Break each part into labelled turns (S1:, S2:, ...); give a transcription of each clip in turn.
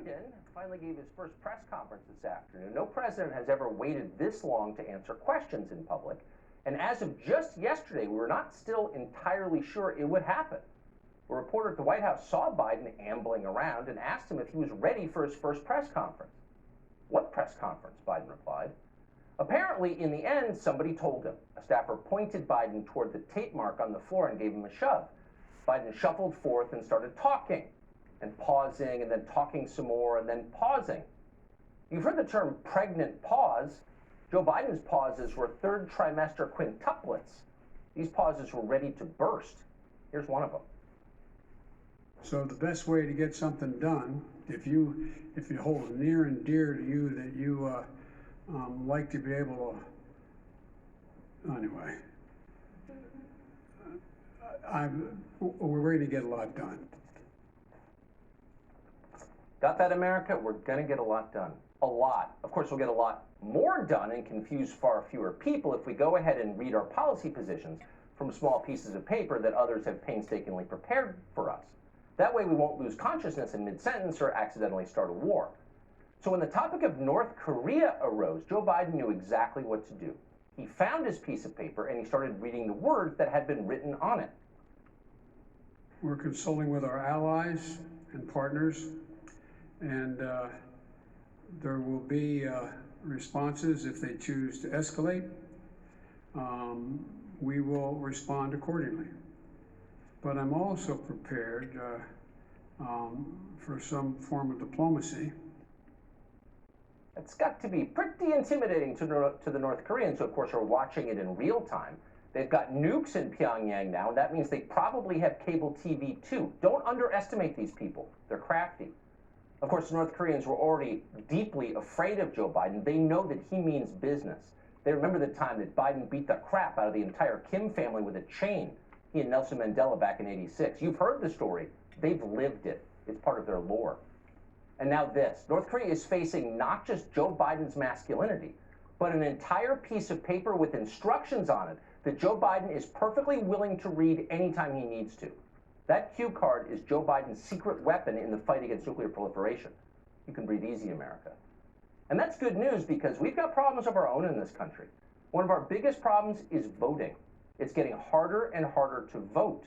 S1: Biden finally gave his first press conference this afternoon. No president has ever waited this long to answer questions in public. And as of just yesterday, we were not still entirely sure it would happen. A reporter at the White House saw Biden ambling around and asked him if he was ready for his first press conference. What press conference? Biden replied. Apparently, in the end, somebody told him. A staffer pointed Biden toward the tape mark on the floor and gave him a shove. Biden shuffled forth and started talking, and pausing, and then talking some more, and then pausing. You've heard the term pregnant pause. Joe Biden's pauses were third trimester quintuplets. These pauses were ready to burst. Here's one of them.
S2: So the best way to get something done, if it holds near and dear to you that you like to be able to, anyway, we're ready to get a lot done.
S1: Got that, America? We're going to get a lot done. A lot. Of course, we'll get a lot more done and confuse far fewer people if we go ahead and read our policy positions from small pieces of paper that others have painstakingly prepared for us. That way we won't lose consciousness in mid-sentence or accidentally start a war. So when the topic of North Korea arose, Joe Biden knew exactly what to do. He found his piece of paper and he started reading the words that had been written on it.
S2: We're consulting with our allies and partners, and there will be responses if they choose to escalate. We will respond accordingly. But I'm also prepared for some form of diplomacy.
S1: It's got to be pretty intimidating to the North Koreans, who of course are watching it in real time. They've got nukes in Pyongyang now, and that means they probably have cable TV too. Don't underestimate these people. They're crafty. Of course, the North Koreans were already deeply afraid of Joe Biden. They know that he means business. They remember the time that Biden beat the crap out of the entire Kim family with a chain. He and Nelson Mandela back in '86. You've heard the story. They've lived it. It's part of their lore. And now this. North Korea is facing not just Joe Biden's masculinity, but an entire piece of paper with instructions on it that Joe Biden is perfectly willing to read anytime he needs to. That cue card is Joe Biden's secret weapon in the fight against nuclear proliferation. You can breathe easy, America. And that's good news because we've got problems of our own in this country. One of our biggest problems is voting. It's getting harder and harder to vote.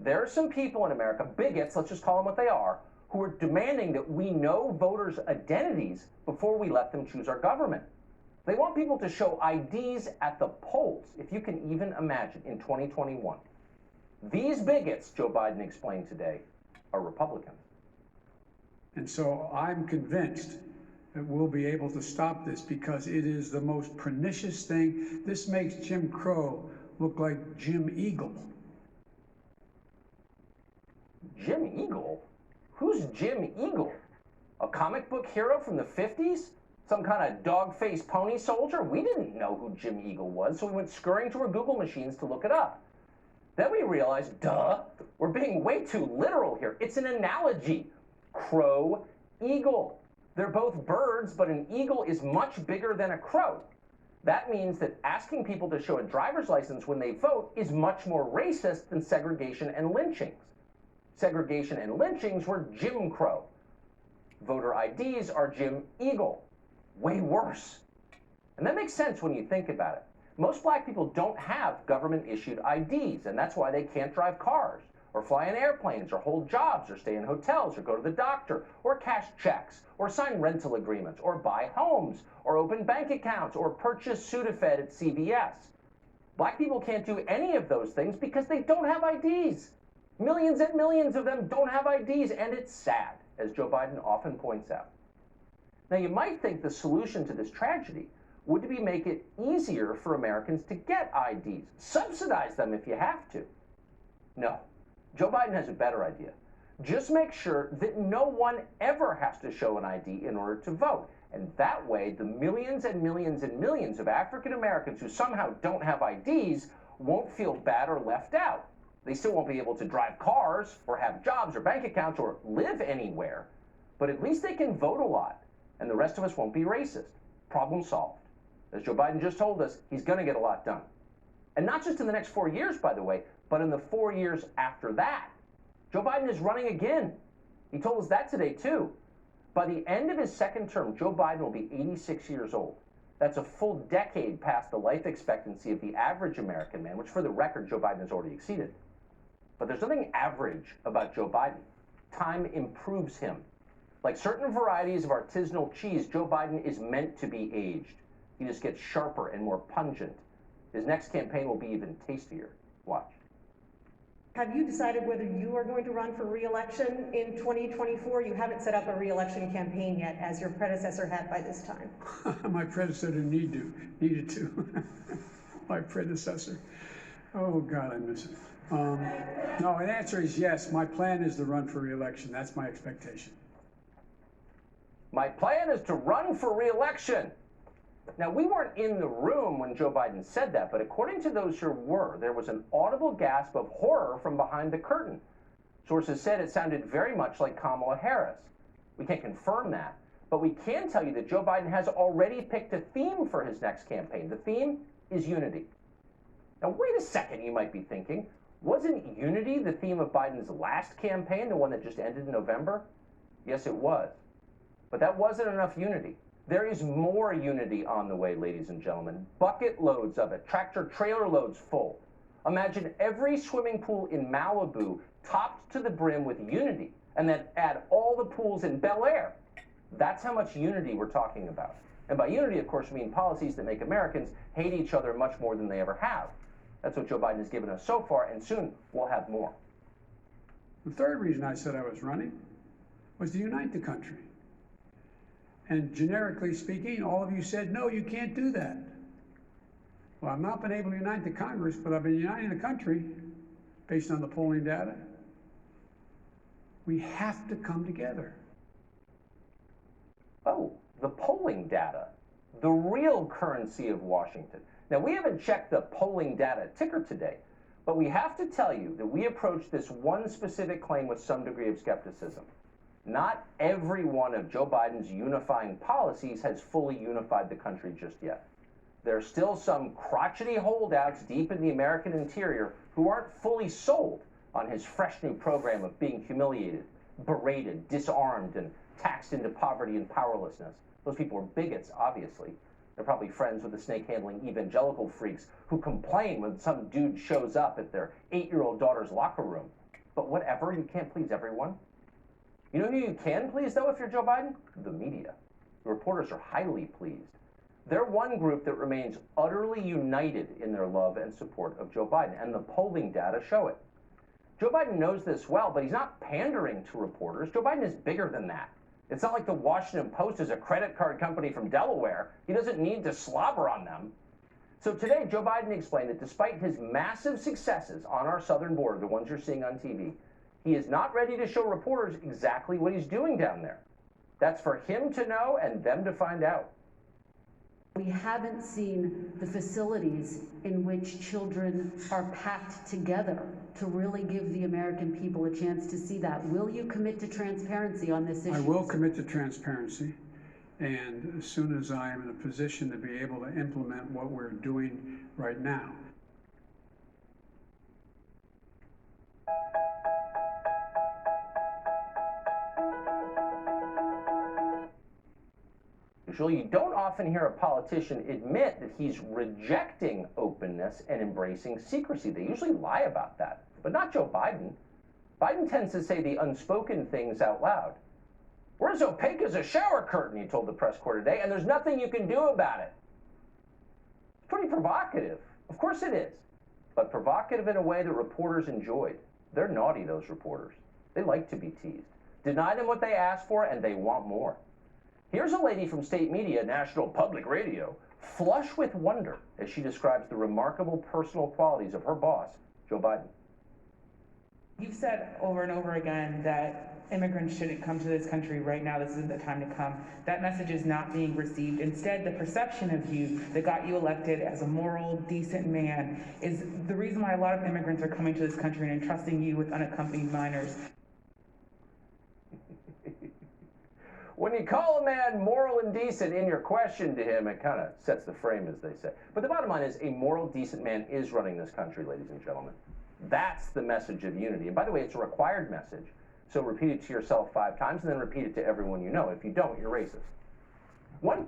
S1: There are some people in America, bigots, let's just call them what they are, who are demanding that we know voters' identities before we let them choose our government. They want people to show IDs at the polls, if you can even imagine, in 2021. These bigots, Joe Biden explained today, are Republicans.
S2: And so I'm convinced that we'll be able to stop this because it is the most pernicious thing. This makes Jim Crow look like Jim Eagle.
S1: Jim Eagle? Who's Jim Eagle? A comic book hero from the 50s? Some kind of dog-faced pony soldier? We didn't know who Jim Eagle was, so we went scurrying to our Google machines to look it up. Then we realized, duh, we're being way too literal here. It's an analogy. Crow, eagle. They're both birds, but an eagle is much bigger than a crow. That means that asking people to show a driver's license when they vote is much more racist than segregation and lynchings. Segregation and lynchings were Jim Crow. Voter IDs are Jim Eagle. Way worse. And that makes sense when you think about it. Most black people don't have government-issued IDs, and that's why they can't drive cars, or fly in airplanes, or hold jobs, or stay in hotels, or go to the doctor, or cash checks, or sign rental agreements, or buy homes, or open bank accounts, or purchase Sudafed at CVS. Black people can't do any of those things because they don't have IDs. Millions and millions of them don't have IDs, and it's sad, as Joe Biden often points out. Now, you might think the solution to this tragedy would be make it easier for Americans to get IDs. Subsidize them if you have to. No, Joe Biden has a better idea. Just make sure that no one ever has to show an ID in order to vote. And that way, the millions and millions and millions of African Americans who somehow don't have IDs won't feel bad or left out. They still won't be able to drive cars or have jobs or bank accounts or live anywhere, but at least they can vote a lot, and the rest of us won't be racist. Problem solved. As Joe Biden just told us, he's going to get a lot done. And not just in the next 4 years, by the way, but in the 4 years after that. Joe Biden is running again. He told us that today, too. By the end of his second term, Joe Biden will be 86 years old. That's a full decade past the life expectancy of the average American man, which for the record, Joe Biden has already exceeded. But there's nothing average about Joe Biden. Time improves him. Like certain varieties of artisanal cheese, Joe Biden is meant to be aged. He just gets sharper and more pungent. His next campaign will be even tastier. Watch.
S3: Have you decided whether you are going to run for re-election in 2024? You haven't set up a re-election campaign yet, as your predecessor had by this time.
S2: My predecessor needed to. My predecessor. Oh, God, I miss him. No, the answer is yes. My plan is to run for re-election. That's my expectation.
S1: My plan is to run for re-election. Now, we weren't in the room when Joe Biden said that, but according to those who were, there was an audible gasp of horror from behind the curtain. Sources said it sounded very much like Kamala Harris. We can't confirm that, but we can tell you that Joe Biden has already picked a theme for his next campaign. The theme is unity. Now, wait a second, you might be thinking. Wasn't unity the theme of Biden's last campaign, the one that just ended in November? Yes, it was. But that wasn't enough unity. There is more unity on the way, ladies and gentlemen. Bucket loads of it, tractor trailer loads full. Imagine every swimming pool in Malibu topped to the brim with unity, and then add all the pools in Bel Air. That's how much unity we're talking about. And by unity, of course, we mean policies that make Americans hate each other much more than they ever have. That's what Joe Biden has given us so far, and soon we'll have more.
S2: The third reason I said I was running was to unite the country. And generically speaking, all of you said, no, you can't do that. Well, I've not been able to unite the Congress, but I've been uniting the country based on the polling data. We have to come together.
S1: Oh, the polling data, the real currency of Washington. Now, we haven't checked the polling data ticker today, but we have to tell you that we approach this one specific claim with some degree of skepticism. Not every one of Joe Biden's unifying policies has fully unified the country just yet. There are still some crotchety holdouts deep in the American interior who aren't fully sold on his fresh new program of being humiliated, berated, disarmed, and taxed into poverty and powerlessness. Those people are bigots, obviously. They're probably friends with the snake-handling evangelical freaks who complain when some dude shows up at their 8-year-old daughter's locker room. But whatever, you can't please everyone. You know who you can please, though, if you're Joe Biden? The media. The reporters are highly pleased. They're one group that remains utterly united in their love and support of Joe Biden, and the polling data show it. Joe Biden knows this well, but he's not pandering to reporters. Joe Biden is bigger than that. It's not like the Washington Post is a credit card company from Delaware. He doesn't need to slobber on them. So today, Joe Biden explained that despite his massive successes on our southern border, the ones you're seeing on TV, he is not ready to show reporters exactly what he's doing down there. That's for him to know and them to find out.
S4: We haven't seen the facilities in which children are packed together to really give the American people a chance to see that. Will you commit to transparency on this issue?
S2: I will commit to transparency, and as soon as I am in a position to be able to implement what we're doing right now.
S1: Usually, you don't often hear a politician admit that he's rejecting openness and embracing secrecy. They usually lie about that, but not Joe Biden. Biden tends to say the unspoken things out loud. We're as opaque as a shower curtain, he told the press corps today, and there's nothing you can do about it. It's pretty provocative. Of course it is, but provocative in a way that reporters enjoyed. They're naughty, those reporters. They like to be teased. Deny them what they ask for, and they want more. Here's a lady from state media, National Public Radio, flush with wonder as she describes the remarkable personal qualities of her boss, Joe Biden.
S5: You've said over and over again that immigrants shouldn't come to this country right now. This isn't the time to come. That message is not being received. Instead, the perception of you that got you elected as a moral, decent man is the reason why a lot of immigrants are coming to this country and entrusting you with unaccompanied minors.
S1: When you call a man moral and decent in your question to him, it kind of sets the frame, as they say. But the bottom line is a moral, decent man is running this country, ladies and gentlemen. That's the message of unity. And by the way, it's a required message. So repeat it to yourself 5 times and then repeat it to everyone you know. If you don't, you're racist. One